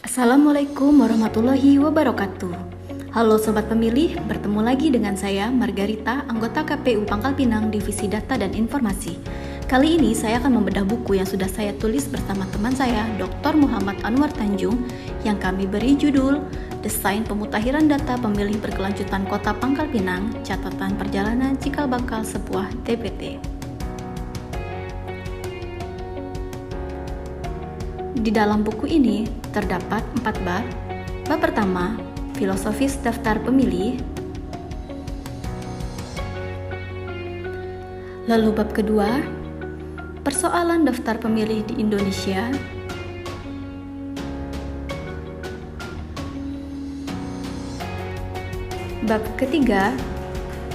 Assalamualaikum warahmatullahi wabarakatuh. Halo Sobat Pemilih, bertemu lagi dengan saya Margarita, anggota KPU Pangkal Pinang, Divisi Data dan Informasi. Kali ini saya akan membedah buku yang sudah saya tulis bersama teman saya, Dr. Muhammad Anwar Tanjung, yang kami beri judul Desain Pemutakhiran Data Pemilih Berkelanjutan Kota Pangkal Pinang, Catatan Perjalanan Cikal Bakal Sebuah DPT. Di dalam buku ini terdapat 4 bab. Bab pertama, filosofis daftar pemilih. Lalu bab kedua, persoalan daftar pemilih di Indonesia. Bab ketiga,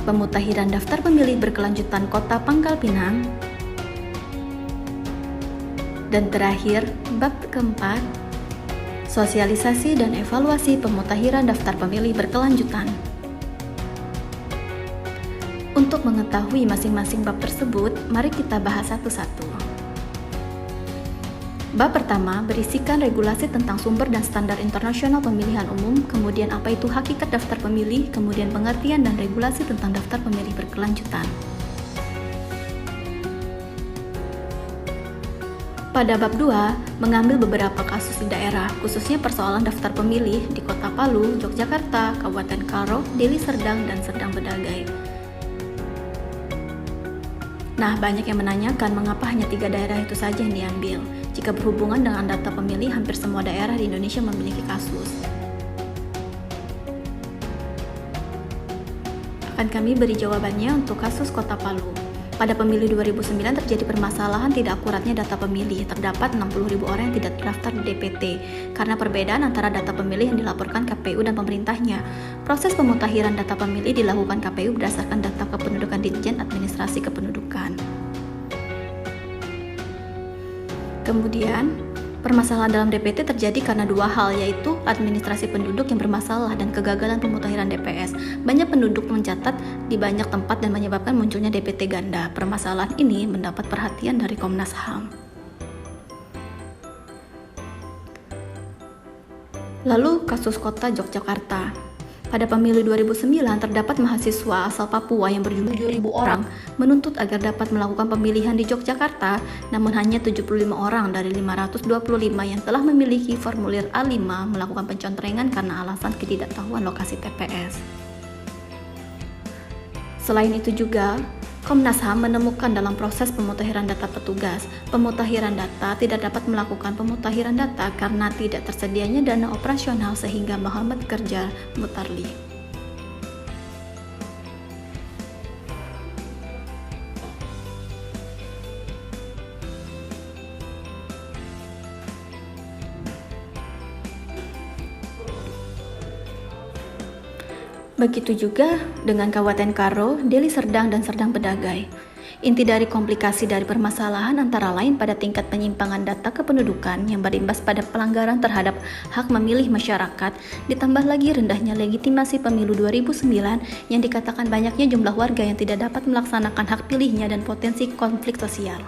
pemutakhiran daftar pemilih berkelanjutan Kota Pangkal Pinang. Dan terakhir, bab keempat, sosialisasi dan evaluasi pemutakhiran daftar pemilih berkelanjutan. Untuk mengetahui masing-masing bab tersebut, mari kita bahas satu-satu. Bab pertama berisikan regulasi tentang sumber dan standar internasional pemilihan umum, kemudian apa itu hakikat daftar pemilih, kemudian pengertian dan regulasi tentang daftar pemilih berkelanjutan. Pada bab 2, mengambil beberapa kasus di daerah, khususnya persoalan daftar pemilih di Kota Palu, Yogyakarta, Kabupaten Karo, Deli Serdang, dan Serdang Bedagai. Nah, banyak yang menanyakan mengapa hanya 3 daerah itu saja yang diambil, jika berhubungan dengan data pemilih hampir semua daerah di Indonesia memiliki kasus. Akan kami beri jawabannya untuk kasus Kota Palu. Pada pemilu 2009 terjadi permasalahan tidak akuratnya data pemilih. Terdapat 60.000 orang yang tidak terdaftar di DPT karena perbedaan antara data pemilih yang dilaporkan KPU dan pemerintahnya. Proses pemutakhiran data pemilih dilakukan KPU berdasarkan data kependudukan Ditjen Administrasi Kependudukan. Kemudian, permasalahan dalam DPT terjadi karena 2 hal, yaitu administrasi penduduk yang bermasalah dan kegagalan pemutakhiran DPS. Banyak penduduk mencatat di banyak tempat dan menyebabkan munculnya DPT ganda. Permasalahan ini mendapat perhatian dari Komnas HAM. Lalu kasus Kota Yogyakarta. Pada pemilu 2009 terdapat mahasiswa asal Papua yang berjumlah 7.000 orang menuntut agar dapat melakukan pemilihan di Yogyakarta, namun hanya 75 orang dari 525 yang telah memiliki formulir A5 melakukan pencontrengan karena alasan ketidaktahuan lokasi TPS. Selain itu juga, Komnas HAM menemukan dalam proses pemutakhiran data petugas, pemutakhiran data tidak dapat melakukan pemutakhiran data karena tidak tersedianya dana operasional sehingga Muhammad Kerja Mutarli. Begitu juga dengan Kabupaten Karo, Deli Serdang, dan Serdang Bedagai. Inti dari komplikasi dari permasalahan antara lain pada tingkat penyimpangan data kependudukan yang berimbas pada pelanggaran terhadap hak memilih masyarakat, ditambah lagi rendahnya legitimasi pemilu 2009 yang dikatakan banyaknya jumlah warga yang tidak dapat melaksanakan hak pilihnya dan potensi konflik sosial.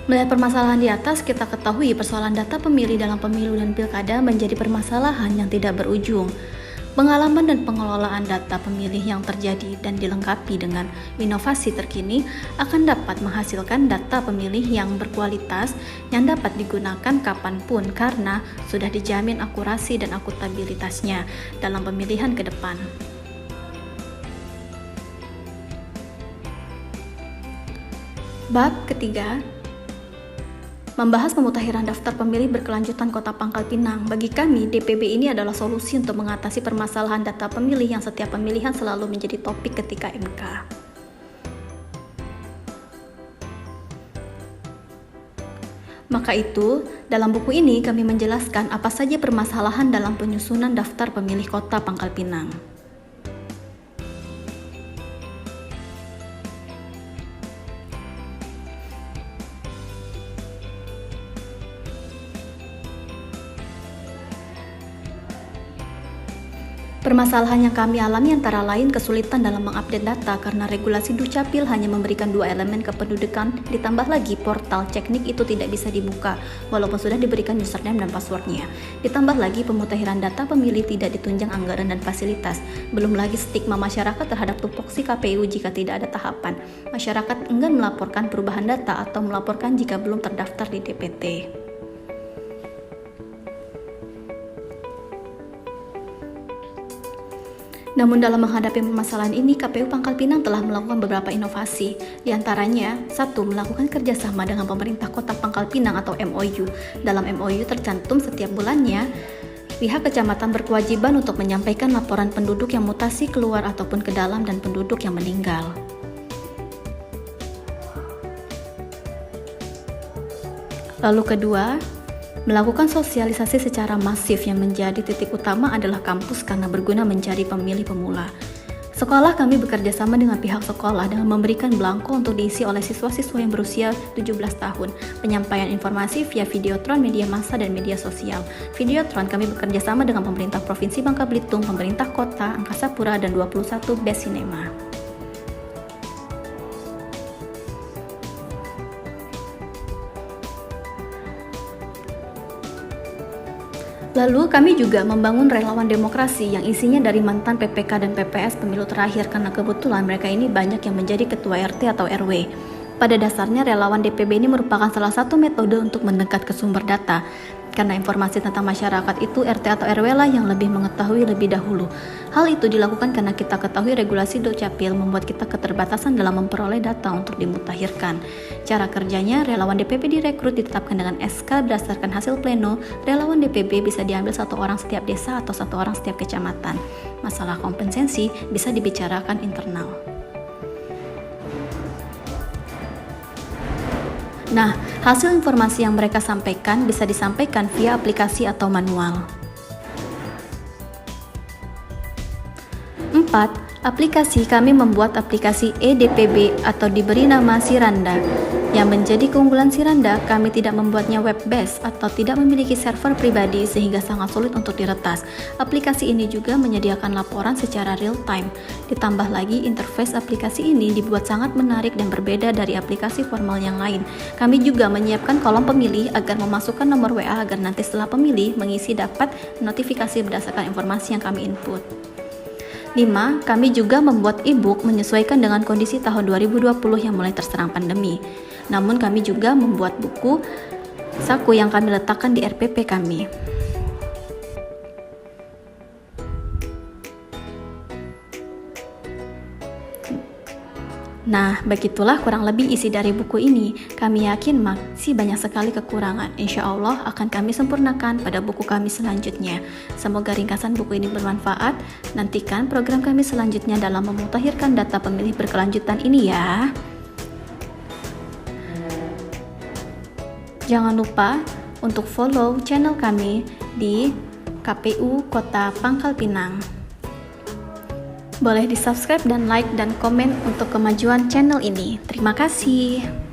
Melihat permasalahan di atas, kita ketahui persoalan data pemilih dalam pemilu dan pilkada menjadi permasalahan yang tidak berujung. Pengalaman dan pengelolaan data pemilih yang terjadi dan dilengkapi dengan inovasi terkini akan dapat menghasilkan data pemilih yang berkualitas yang dapat digunakan kapanpun karena sudah dijamin akurasi dan akuntabilitasnya dalam pemilihan ke depan. Bab ketiga, membahas pemutakhiran daftar pemilih berkelanjutan Kota Pangkal Pinang. Bagi kami, DPB ini adalah solusi untuk mengatasi permasalahan data pemilih yang setiap pemilihan selalu menjadi topik ketika MK. Maka itu, dalam buku ini kami menjelaskan apa saja permasalahan dalam penyusunan daftar pemilih Kota Pangkal Pinang. Permasalahan yang kami alami antara lain kesulitan dalam mengupdate data karena regulasi Dukcapil hanya memberikan 2 elemen kependudukan, ditambah lagi portal Ceknik itu tidak bisa dibuka walaupun sudah diberikan username dan passwordnya. Ditambah lagi pemutahiran data pemilih tidak ditunjang anggaran dan fasilitas. Belum lagi stigma masyarakat terhadap tupoksi KPU jika tidak ada tahapan. Masyarakat enggan melaporkan perubahan data atau melaporkan jika belum terdaftar di DPT. Namun dalam menghadapi permasalahan ini, KPU Pangkal Pinang telah melakukan beberapa inovasi. Di antaranya, 1. Melakukan kerjasama dengan pemerintah Kota Pangkal Pinang atau MOU. Dalam MOU tercantum setiap bulannya, pihak kecamatan berkewajiban untuk menyampaikan laporan penduduk yang mutasi keluar ataupun ke dalam dan penduduk yang meninggal. Lalu kedua, melakukan sosialisasi secara masif yang menjadi titik utama adalah kampus karena berguna mencari pemilih pemula. Sekolah kami bekerja sama dengan pihak sekolah dengan memberikan belangko untuk diisi oleh siswa-siswa yang berusia 17 tahun. Penyampaian informasi via videotron, media massa, dan media sosial. Videotron kami bekerja sama dengan pemerintah Provinsi Bangka Belitung, pemerintah kota, Angkasa Pura, dan 21 Best Cinema. Lalu kami juga membangun relawan demokrasi yang isinya dari mantan PPK dan PPS pemilu terakhir karena kebetulan mereka ini banyak yang menjadi ketua RT atau RW. Pada dasarnya relawan DPB ini merupakan salah satu metode untuk mendekat ke sumber data. Karena informasi tentang masyarakat itu RT atau RW lah yang lebih mengetahui lebih dahulu. Hal itu dilakukan karena kita ketahui regulasi Dukcapil membuat kita keterbatasan dalam memperoleh data untuk dimutakhirkan. Cara kerjanya, relawan DPP direkrut ditetapkan dengan SK berdasarkan hasil pleno. Relawan DPP bisa diambil 1 orang setiap desa atau 1 orang setiap kecamatan. Masalah kompensasi bisa dibicarakan internal. Nah, hasil informasi yang mereka sampaikan bisa disampaikan via aplikasi atau manual. 4. Aplikasi kami membuat aplikasi eDPB atau diberi nama Siranda. Yang menjadi keunggulan Siranda, kami tidak membuatnya web-based atau tidak memiliki server pribadi sehingga sangat sulit untuk diretas. Aplikasi ini juga menyediakan laporan secara real-time. Ditambah lagi, interface aplikasi ini dibuat sangat menarik dan berbeda dari aplikasi formal yang lain. Kami juga menyiapkan kolom pemilih agar memasukkan nomor WA agar nanti setelah pemilih mengisi dapat notifikasi berdasarkan informasi yang kami input. 5. Kami juga membuat e-book menyesuaikan dengan kondisi tahun 2020 yang mulai terserang pandemi. Namun kami juga membuat buku saku yang kami letakkan di RPP kami. Nah, begitulah kurang lebih isi dari buku ini. Kami yakin masih banyak sekali kekurangan. Insya Allah akan kami sempurnakan pada buku kami selanjutnya. Semoga ringkasan buku ini bermanfaat. Nantikan program kami selanjutnya dalam memutakhirkan data pemilih berkelanjutan ini ya. Jangan lupa untuk follow channel kami di KPU Kota Pangkal Pinang. Boleh di subscribe dan like dan komen untuk kemajuan channel ini. Terima kasih.